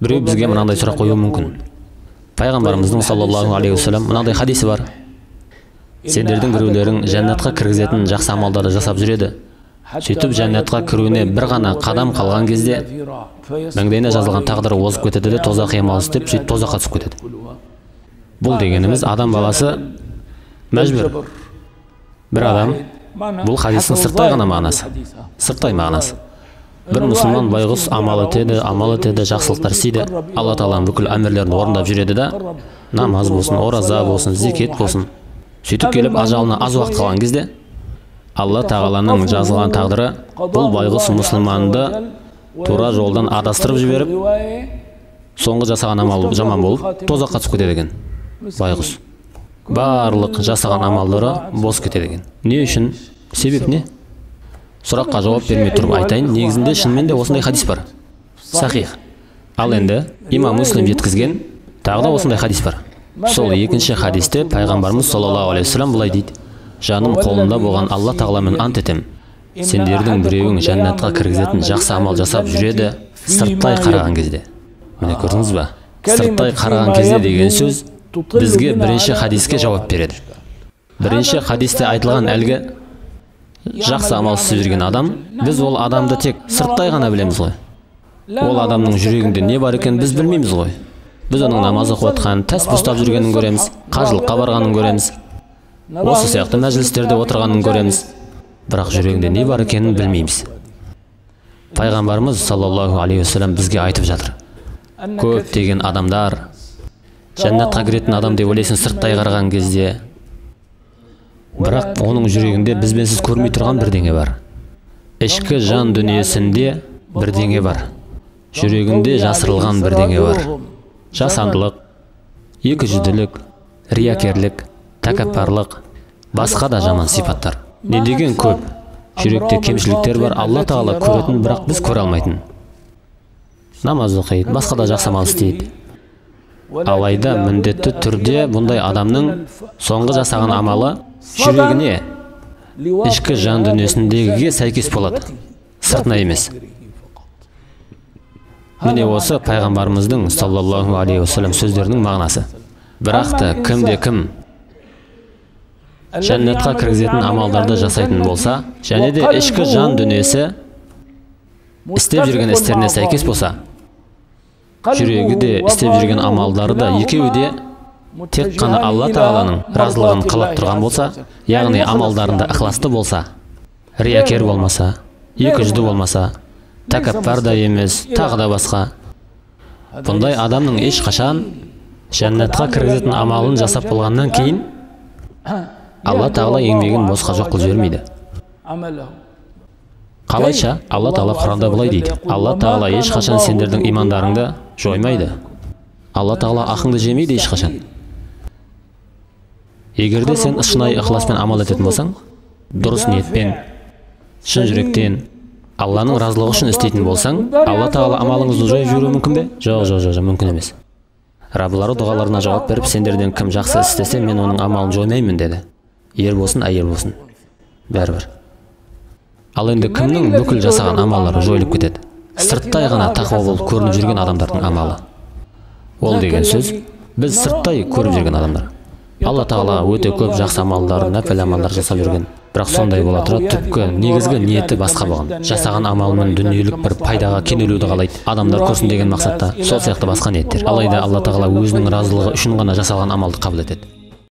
Біреу бізге мынандай сұрақ қоюы мүмкін. Пайғамбарымыздың саллаллаху алейхи уассалам мынандай хадисі бар. Сендердің біреулерің жәннатқа кіргізетін жақсы амалдарды жасап жүреді. Сөйтіп жәннатқа кіруіне бір ғана қадам қалған кезде маңдайына жазылған тағдыры озып кетеді де тозаққа амал істеп сөйтіп тозаққа түсіп кетеді. Бұл дегеніміз адам баласы мәжбүр. Бір адам, бұл хадистің сырттай ғана мағынасы. Сырттай мағынасы. Бір мұсылман байғұс амал етеді, жақсылықтар істейді. Алла тағаланың бүкіл әмірлерін орындап жүреді да, намаз болсын, ораза болсын, зекет болсын. Сөйтіп келіп ажалына аз уақыт қалған кезде Алла тағаланың жазылған тағдыры бұл байғұс мұсылманды тура жолдан адастырып жіберіп, соңғы жасаған амалы жаман болып тозаққа түсіп кетеді екен. Байғұс барлық жасаған амалдары бос кетеді екен. Не үшін? Себеп не? Сұраққа жауап бермей тұрып айтайын, негізінде шынымен де осындай хадис бар. Сахих. Ал енді имам Муслим жеткізген тағы да осындай хадис бар. Сол екінші хадисте пайғамбарымыз саллаллаху алейхи уассалам былай дейді: жаным қолында болған Алла тағаламен ант етем, сендердің біреуің жәннатқа кіргізетін жақсы амал жасап жүреді, сырттай қараған кезде. Міне көрдіңіз ба? Сырттай қараған кезде деген сөз бізге бірінші хадиске жауап береді. Бірінші хадисте айтылған әлгі жақсы амал істеп жүрген адам, біз ол адамды тек сырттай ғана білеміз ғой. Ол адамның жүрегінде не бар екенін біз білмейміз ғой. Біз оның намаз оқып жатқанын, тәсбih ұстап жүргенін көреміз, қажылыққа барғанын көреміз, осы сияқты мәжілістерде отырғанын көреміз, бірақ жүрегінде не бар екенін білмейміз. Пайғамбарымыз саллаллаху алейхи уассалам бізге айтып жатыр: көптеген адамдар жәннатқа кіретін адам деп ойлайсың сырттай қараған кезде, бірақ оның жүрегінде бізбенсіз көрмей тұрған бірдеңе бар. Ішкі жан дүниесінде бірдеңе бар. Жүрегінде жасырылған бірдеңе бар. Жасандылық, екіжүзділік, риякерлік, тәкаппарлық, басқа да жаман сипаттар. Не деген көп жүректе кемшіліктер бар, Алла тағала көретін, бірақ біз көре алмайтын. Намаз оқиды, басқа да жақсы амал істейді. Алайда міндетті түрде бұндай адамның соңғы жасаған амалы жүрегіне, ішкі жан дүниесіндегіге сәйкес болады, сыртына емес. Міне осы пайғамбарымыздың саллаллаху алейхи уассалам сөздерінің мағынасы. Бірақ та кім жәннатқа кіргізетін амалдарды жасайтын болса, және де ішкі жан дүниесі істеп жүрген істеріне сәйкес болса, жүрегі де істеп жүрген амалдары да екеуі де тек қана Алла тағаланың разылығын қалап тұрған болса, яғни амалдарында ықыласты болса, риякер болмаса, екіжүзді болмаса, тәкаппар да емес, тағы да басқа, бұндай адамның ешқашан жәннатқа кіргізетін амалын жасап болғаннан кейін Алла тағала еңбегін босқа жоқ қылып жібермейді. Қалайша? Алла тағала Құранда былай дейді: Алла тағала ешқашан сендердің имандарыңды жоймайды. Алла тағала ақыңды жемейді ешқашан. Егерде сен шынайы ықыласпен амал ететін болсаң, дұрыс ниетпен, шын жүректен, Алланың разылығы үшін істейтін болсаң, Алла тағала амалыңызды жойып жіберуі мүмкін бе? Жоқ, мүмкін емес. Раббылары дұғаларына жауап беріп, сендерден кім жақсы істесе, мен оның амалын жоймаймын деді. Ер болсын, әйел болсын, бәрібір. Ал енді кімнің бүкіл жасаған амалары жойылып кетеді? Сырттай ғана тақуа болып көрініп жүрген адамдардың амалы. Ол деген сөз, біз сырттай көріп жүрген адамдар. Алла тағала өте көп жақсы амалдар, нәпіл амалдар жасап жүрген. Бірақ сондай бола тұра түпкі негізгі ниеті басқа болған. Жасаған амалымен дүниелік бір пайдаға кенелуді қалайды, адамдар көрсін деген мақсатта, сол сияқты басқа ниеттер. Алайда Алла тағала өзінің разылығы үшін ғана жасалған амалды қабыл етеді.